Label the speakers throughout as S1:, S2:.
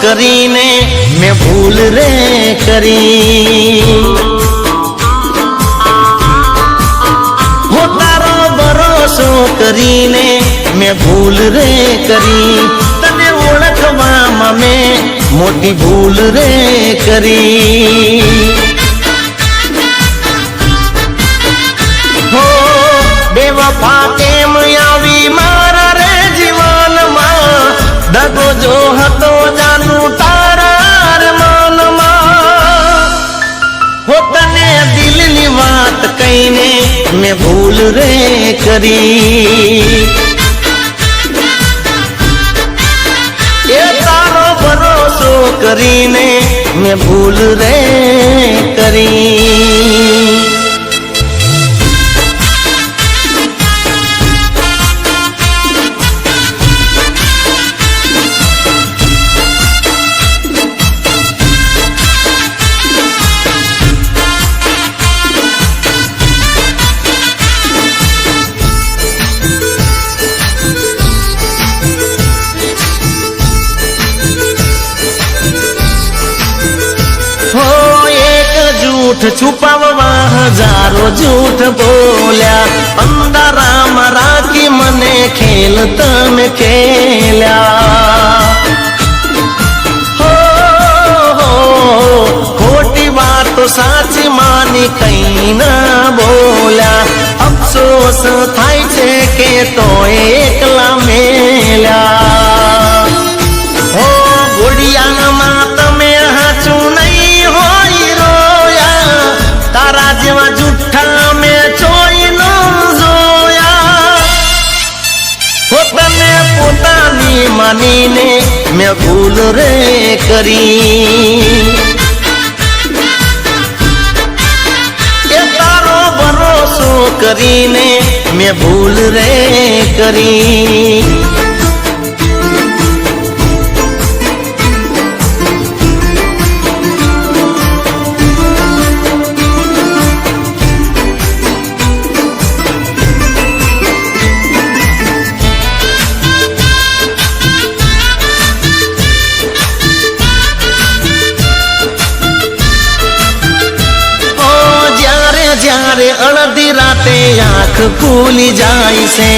S1: કરીને મેં ભૂલ રે કરી। હો તારો ભરોસો કરીને મેં ભૂલ રે કરી। તને ઓળખવામાં મેં મોટી ભૂલ રે કરી। હો બેવફા કેમ આવી મારા રે જીવનમાં, દગો જો હતો જાનું તારા રે મનમાં। હો તને દિલની વાત કહીને મેં ભૂલ રે કરી। એ તારો ભરોસો કરીને મેં ભૂલ રે કરી। झूठ छुपाववा हजारों झूठ बोल्या, अंधाराમાં રાખી મને ખેલ તમે ખેલ્યા। હો ખોટી વાતો સાચી માની કઈ ના બોલ્યા। અફસોસ થાય છે કે તો એકલા મેલ્યા। હો ગોડિયામાં તમે હાચું નહીં હોય રોયા, તારા જેવા જુઠ્ઠા મેં જોઈ ન જોયા। હો તને પોતાની માનીને મેં ભૂલ રે કરી। એ તારો ભરોસો કરીને મેં ભૂલ રે કરી। અડધી રાતે આંખ ખુલી જાય છે,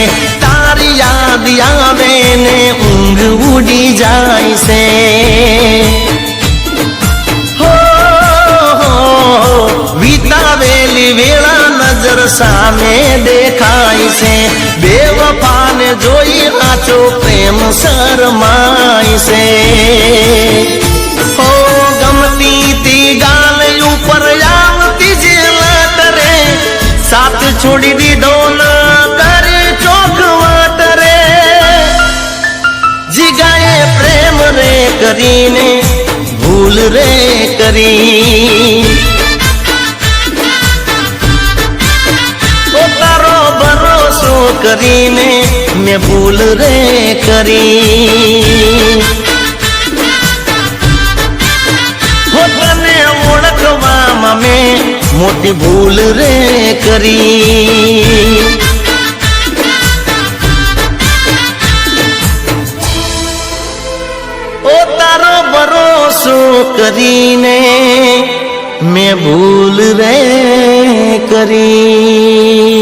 S1: તારી યાદ આવે ને ઊંઘ ઉડી જાય છે। હો વિતાવેલી વેળા નજર સામે દેખાય છે, બેવફાને જોઈ આચો પ્રેમ શરમાય છે। હો ગમતી તી ગાલ ઉપર આવતી જે સાથ છોડી દીધો ના કરે ચોખ વાત રે। જીગાએ પ્રેમ રે કરીને ભૂલ રે કરી। તો તારો ભરોસો કરીને મેં ભૂલ રે કરી। હો તને ઓળખવામાં મેં મોટી ભૂલ રે કરી। ઓ તારો ભરોસો કરીને મેં ભૂલ રે કરી।